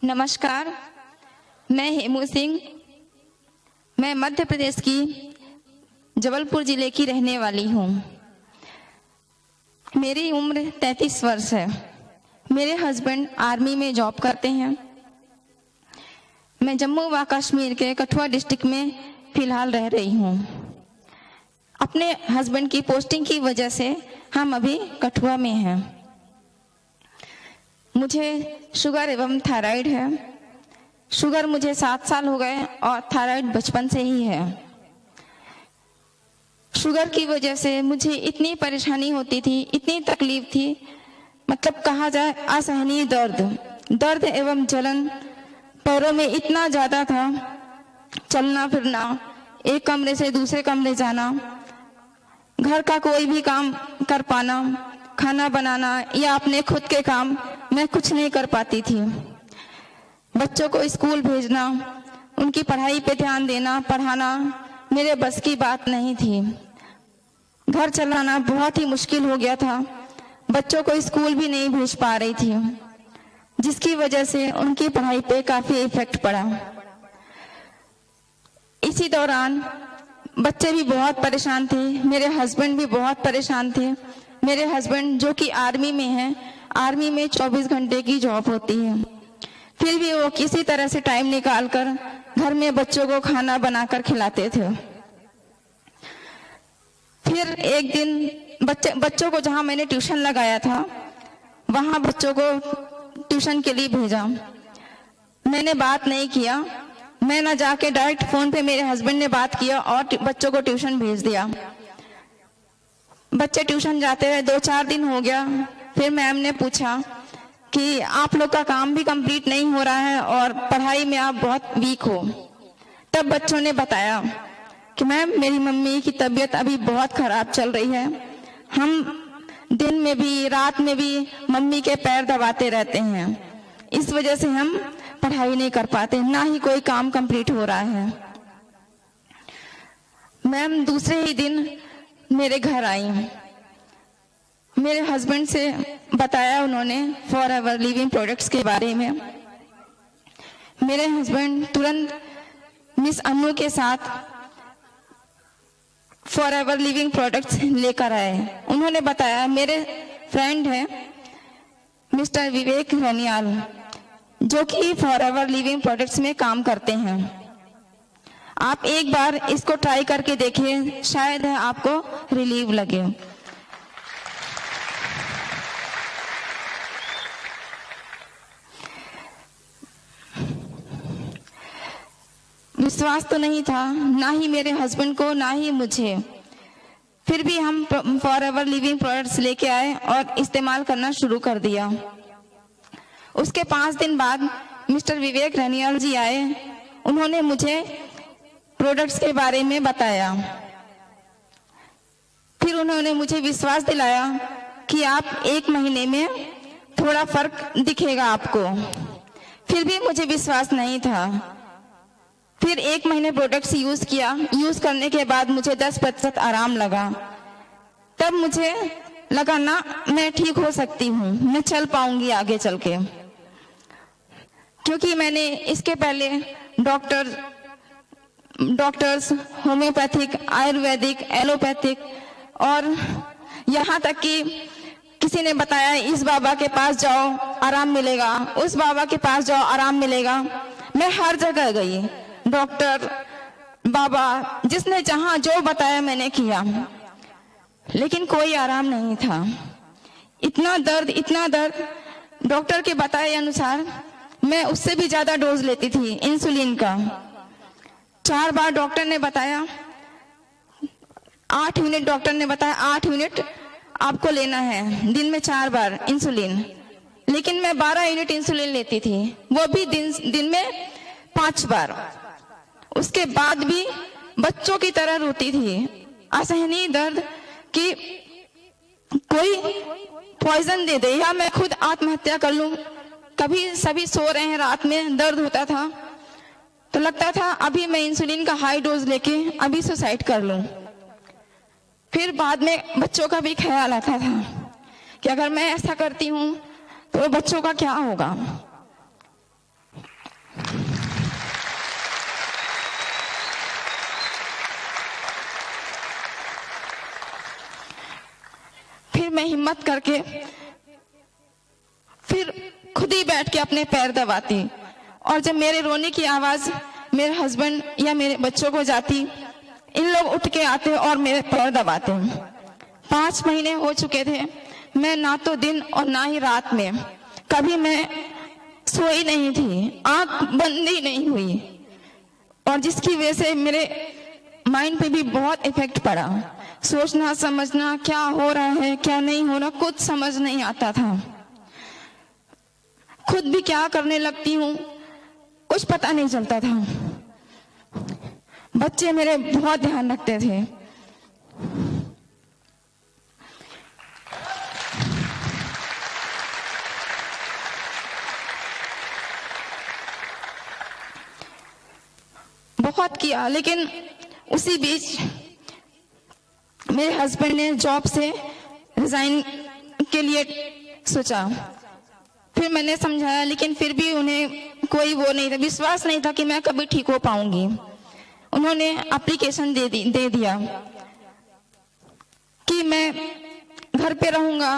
नमस्कार, मैं हेमू सिंह। मैं मध्य प्रदेश की जबलपुर जिले की रहने वाली हूँ। मेरी उम्र 33 वर्ष है। मेरे हस्बैंड आर्मी में जॉब करते हैं। मैं जम्मू व कश्मीर के कठुआ डिस्ट्रिक्ट में फिलहाल रह रही हूँ। अपने हस्बैंड की पोस्टिंग की वजह से हम अभी कठुआ में हैं। मुझे शुगर एवं थायराइड है। शुगर मुझे 7 साल हो गए और थायराइड बचपन से ही है। शुगर की वजह से मुझे इतनी परेशानी होती थी, इतनी तकलीफ थी, मतलब कहा जाए असहनीय दर्द एवं जलन पैरों में इतना ज्यादा था। चलना फिरना, एक कमरे से दूसरे कमरे जाना, घर का कोई भी काम कर पाना, खाना बनाना या अपने खुद के काम मैं कुछ नहीं कर पाती थी। बच्चों को स्कूल भेजना, उनकी पढ़ाई पे ध्यान देना, पढ़ाना मेरे बस की बात नहीं थी। घर चलाना बहुत ही मुश्किल हो गया था। बच्चों को स्कूल भी नहीं भेज पा रही थी, जिसकी वजह से उनकी पढ़ाई पे काफी इफेक्ट पड़ा। इसी दौरान बच्चे भी बहुत परेशान थे, मेरे हस्बैंड भी बहुत परेशान थे। मेरे हस्बैंड जो कि आर्मी में हैं, आर्मी में 24 घंटे की जॉब होती है, फिर भी वो किसी तरह से टाइम निकालकर घर में बच्चों को खाना बनाकर खिलाते थे। फिर एक दिन बच्चों को जहां मैंने ट्यूशन लगाया था, वहां बच्चों को ट्यूशन के लिए भेजा। मैंने बात नहीं किया, मैं ना जाके डायरेक्ट फोन पे मेरे हस्बैंड ने बात किया और बच्चों को ट्यूशन भेज दिया। बच्चे ट्यूशन जाते रहे, 2-4 दिन हो गया। फिर मैम ने पूछा कि आप लोग का काम भी कंप्लीट नहीं हो रहा है और पढ़ाई में आप बहुत वीक हो। तब बच्चों ने बताया कि मैम, मेरी मम्मी की तबीयत अभी बहुत खराब चल रही है। हम दिन में भी रात में भी मम्मी के पैर दबाते रहते हैं, इस वजह से हम पढ़ाई नहीं कर पाते, ना ही कोई काम कंप्लीट हो रहा है। मैम दूसरे ही दिन मेरे घर आई। मेरे हस्बैंड से बताया उन्होंने फॉरएवर लिविंग प्रोडक्ट्स के बारे में। मेरे हस्बैंड तुरंत मिस अनु के साथ फॉरएवर लिविंग प्रोडक्ट्स लेकर आए। उन्होंने बताया, मेरे फ्रेंड है मिस्टर विवेक रनियाल, जो कि फॉरएवर लिविंग प्रोडक्ट्स में काम करते हैं। आप एक बार इसको ट्राई करके देखिए, शायद आपको रिलीफ लगे। विश्वास तो नहीं था, ना ही मेरे हस्बैंड को, ना ही मुझे। फिर भी हम फॉरएवर लिविंग प्रोडक्ट्स लेके आए और इस्तेमाल करना शुरू कर दिया। उसके 5 दिन बाद मिस्टर विवेक रनियाल जी आए। उन्होंने मुझे प्रोडक्ट्स के बारे में बताया। फिर उन्होंने मुझे विश्वास दिलाया कि आप 1 महीने में थोड़ा फर्क दिखेगा आपको। फिर भी मुझे विश्वास नहीं था। फिर 1 महीने प्रोडक्ट्स यूज किया। यूज करने के बाद मुझे 10% आराम लगा। तब मुझे लगा ना, मैं ठीक हो सकती हूँ, मैं चल पाऊंगी आगे चल के। क्योंकि मैंने इसके पहले डॉक्टर्स होम्योपैथिक, आयुर्वेदिक, एलोपैथिक और यहाँ तक कि किसी ने बताया इस बाबा के पास जाओ आराम मिलेगा, उस बाबा के पास जाओ आराम मिलेगा। मैं हर जगह गई, डॉक्टर, बाबा, जिसने जहां जो बताया मैंने किया, लेकिन कोई आराम नहीं था। इतना दर्द। डॉक्टर के बताए अनुसार मैं उससे भी ज्यादा डोज लेती थी इंसुलिन का। 4 बार डॉक्टर ने बताया, 8 यूनिट डॉक्टर ने बताया 8 यूनिट आपको लेना है, दिन में 4 बार इंसुलिन। लेकिन मैं 12 यूनिट इंसुलिन लेती थी, वो भी दिन में 5 बार। उसके बाद भी बच्चों की तरह रोती थी। असहनीय दर्द कि कोई पॉइजन दे दे या मैं खुद आत्महत्या कर लूं। कभी सभी सो रहे हैं, रात में दर्द होता था तो लगता था अभी मैं इंसुलिन का हाई डोज लेके अभी सुसाइड कर लूं। फिर बाद में बच्चों का भी ख्याल आता था कि अगर मैं ऐसा करती हूं तो बच्चों का क्या होगा। मैं हिम्मत करके फिर खुद ही बैठ के अपने पैर दबाती, और जब मेरे रोने की आवाज मेरे हस्बैंड या मेरे बच्चों को जाती, इन लोग उठ के आते और मेरे पैर दबाते। 5 महीने हो चुके थे, मैं ना तो दिन और ना ही रात में कभी मैं सोई नहीं थी, आंख बंद ही नहीं हुई, और जिसकी वजह से मेरे माइंड पे भी बहुत इफेक्ट पड़ा। सोचना समझना क्या हो रहा है क्या नहीं हो रहा कुछ समझ नहीं आता था। खुद भी क्या करने लगती हूँ कुछ पता नहीं चलता था। बच्चे मेरे बहुत ध्यान रखते थे। बहुत किया, लेकिन उसी बीच मेरे हस्बैंड ने जॉब से रिजाइन के लिए सोचा। फिर मैंने समझाया, लेकिन फिर भी उन्हें कोई वो नहीं था, विश्वास नहीं था कि मैं कभी ठीक हो पाऊंगी। उन्होंने एप्लीकेशन दे दिया कि मैं घर पे रहूंगा,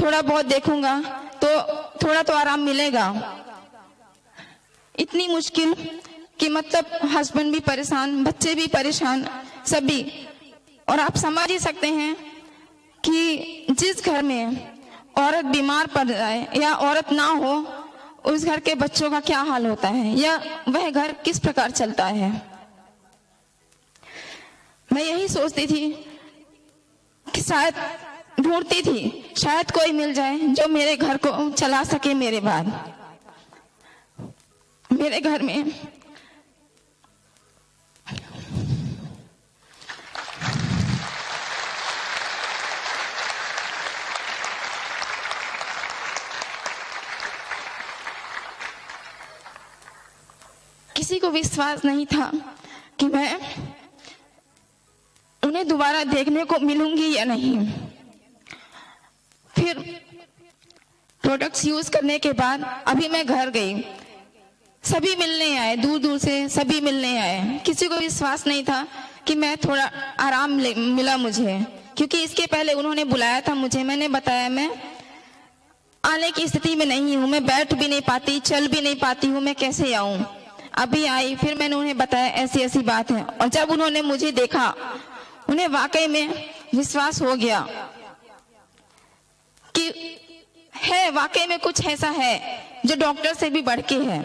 थोड़ा बहुत देखूंगा तो थोड़ा तो आराम मिलेगा। इतनी मुश्किल कि मतलब हस्बैंड भी परेशान, बच्चे भी परेशान, सभी। और आप समझ ही सकते हैं कि जिस घर में औरत बीमार पड़ जाए या औरत ना हो, उस घर के बच्चों का क्या हाल होता है या वह घर किस प्रकार चलता है। मैं यही सोचती थी कि शायद ढूंढती थी, शायद कोई मिल जाए जो मेरे घर को चला सके। मेरे बाद मेरे घर में किसी को विश्वास नहीं था कि मैं उन्हें दोबारा देखने को मिलूंगी या नहीं। फिर प्रोडक्ट्स यूज करने के बाद अभी मैं घर गई, सभी मिलने आए, दूर दूर से सभी मिलने आए। किसी को विश्वास नहीं था कि मैं थोड़ा आराम मिला मुझे, क्योंकि इसके पहले उन्होंने बुलाया था मुझे। मैंने बताया मैं आने की स्थिति में नहीं हूँ, मैं बैठ भी नहीं पाती, चल भी नहीं पाती हूँ, मैं कैसे आऊं। अभी आई, फिर मैंने उन्हें बताया ऐसी ऐसी बात है, और जब उन्होंने मुझे देखा, उन्हें वाकई में विश्वास हो गया कि है, वाकई में कुछ ऐसा है जो डॉक्टर से भी बढ़ के है।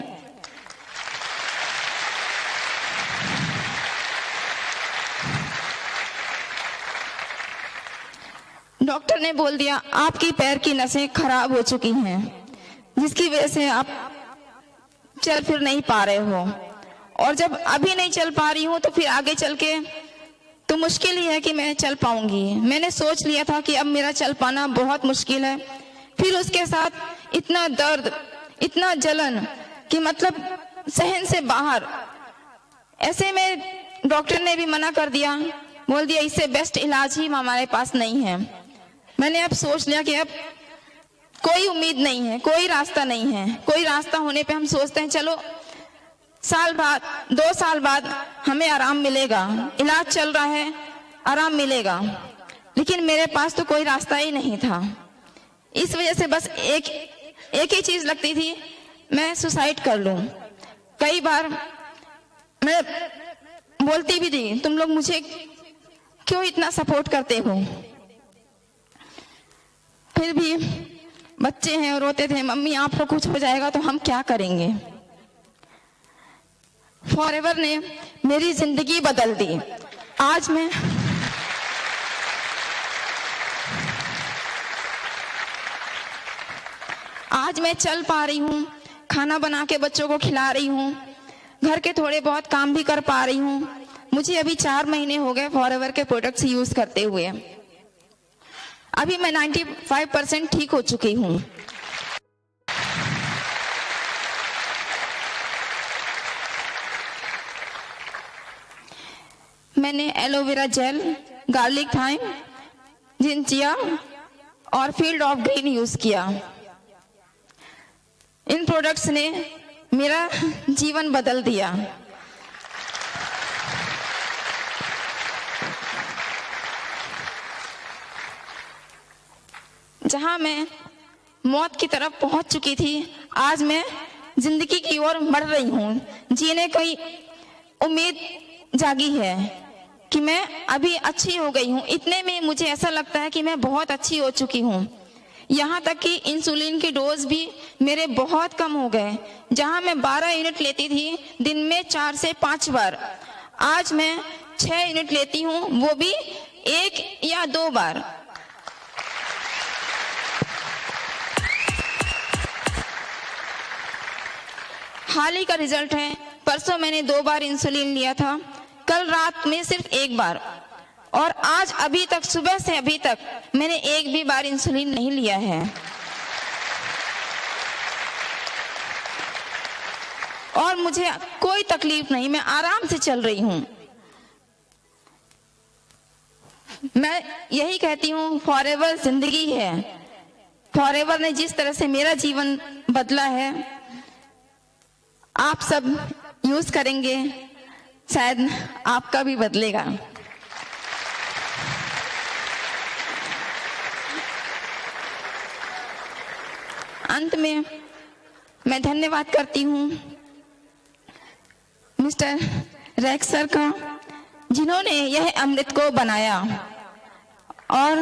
डॉक्टर ने बोल दिया आपकी पैर की नसें खराब हो चुकी हैं, जिसकी वजह से आप चल फिर नहीं पा रहे हो, और जब अभी नहीं चल पा रही हूँ तो फिर आगे चल के तो मुश्किल ही है कि मैं चल पाऊंगी। मैंने सोच लिया था कि अब मेरा चल पाना बहुत मुश्किल है। फिर उसके साथ इतना दर्द, इतना जलन कि मतलब सहन से बाहर। ऐसे में डॉक्टर ने भी मना कर दिया, बोल दिया इससे बेस्ट इलाज ही हमारे पास नहीं है। मैंने अब सोच लिया कि अब कोई उम्मीद नहीं है, कोई रास्ता नहीं है। कोई रास्ता होने पे हम सोचते हैं चलो साल बाद, 2 साल बाद हमें आराम मिलेगा, इलाज चल रहा है, आराम मिलेगा, लेकिन मेरे पास तो कोई रास्ता ही नहीं था। इस वजह से बस एक ही चीज लगती थी, मैं सुसाइड कर लूं। कई बार मैं बोलती भी थी तुम लोग मुझे क्यों इतना सपोर्ट करते हो, फिर भी बच्चे हैं और रोते थे मम्मी आपको कुछ हो जाएगा तो हम क्या करेंगे। फॉरएवर ने मेरी जिंदगी बदल दी। आज मैं चल पा रही हूँ, खाना बना के बच्चों को खिला रही हूँ, घर के थोड़े बहुत काम भी कर पा रही हूँ। मुझे अभी 4 महीने हो गए फॉरएवर के प्रोडक्ट्स यूज करते हुए। अभी मैं 95% ठीक हो चुकी हूँ। मैंने एलोवेरा जेल, गार्लिक थाइम, जिंजिया और फील्ड ऑफ ग्रीन यूज किया। इन प्रोडक्ट्स ने मेरा जीवन बदल दिया। जहां मैं मौत की तरफ पहुंच चुकी थी, आज मैं जिंदगी की ओर बढ़ रही हूं। जीने की उम्मीद जागी है कि मैं अभी अच्छी हो गई हूं। इतने में मुझे ऐसा लगता है कि मैं बहुत अच्छी हो चुकी हूं। यहाँ तक कि इंसुलिन की डोज भी मेरे बहुत कम हो गए। जहां मैं 12 यूनिट लेती थी दिन में 4 से 5 बार, आज मैं 6 यूनिट लेती हूँ, वो भी 1 या 2 बार। हाल ही का रिजल्ट है, परसों मैंने 2 बार इंसुलिन लिया था, कल रात में सिर्फ 1 बार, और आज अभी तक सुबह से अभी तक मैंने 1 भी बार इंसुलिन नहीं लिया है। और मुझे कोई तकलीफ नहीं, मैं आराम से चल रही हूं। मैं यही कहती हूँ, फॉरएवर जिंदगी है। फॉरएवर ने जिस तरह से मेरा जीवन बदला है, आप सब यूज करेंगे, शायद आपका भी बदलेगा। अंत में मैं धन्यवाद करती हूँ मिस्टर रैक सर का, जिन्होंने यह अमृत को बनाया, और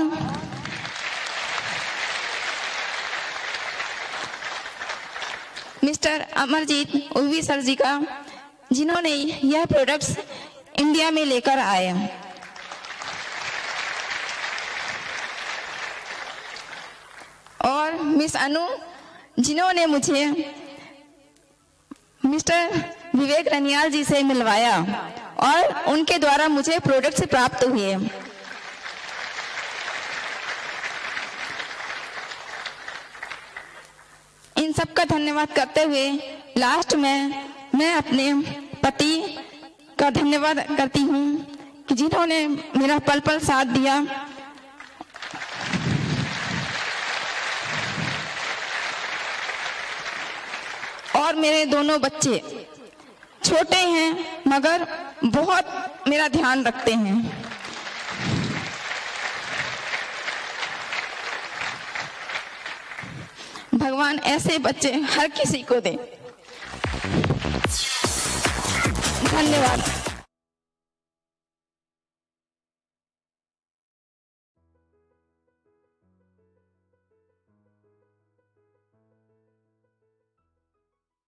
मिस्टर अमरजीत उर्वी सर जी का, जिन्होंने यह प्रोडक्ट्स इंडिया में लेकर आए, और मिस अनु, जिन्होंने मुझे मिस्टर विवेक रनियाल जी से मिलवाया और उनके द्वारा मुझे प्रोडक्ट्स प्राप्त हुए। इन सब का धन्यवाद करते हुए लास्ट में मैं अपने पति का धन्यवाद करती हूँ कि जिन्होंने मेरा पल पल साथ दिया, और मेरे दोनों बच्चे छोटे हैं मगर बहुत मेरा ध्यान रखते हैं। भगवान ऐसे बच्चे हर किसी को दे। धन्यवाद।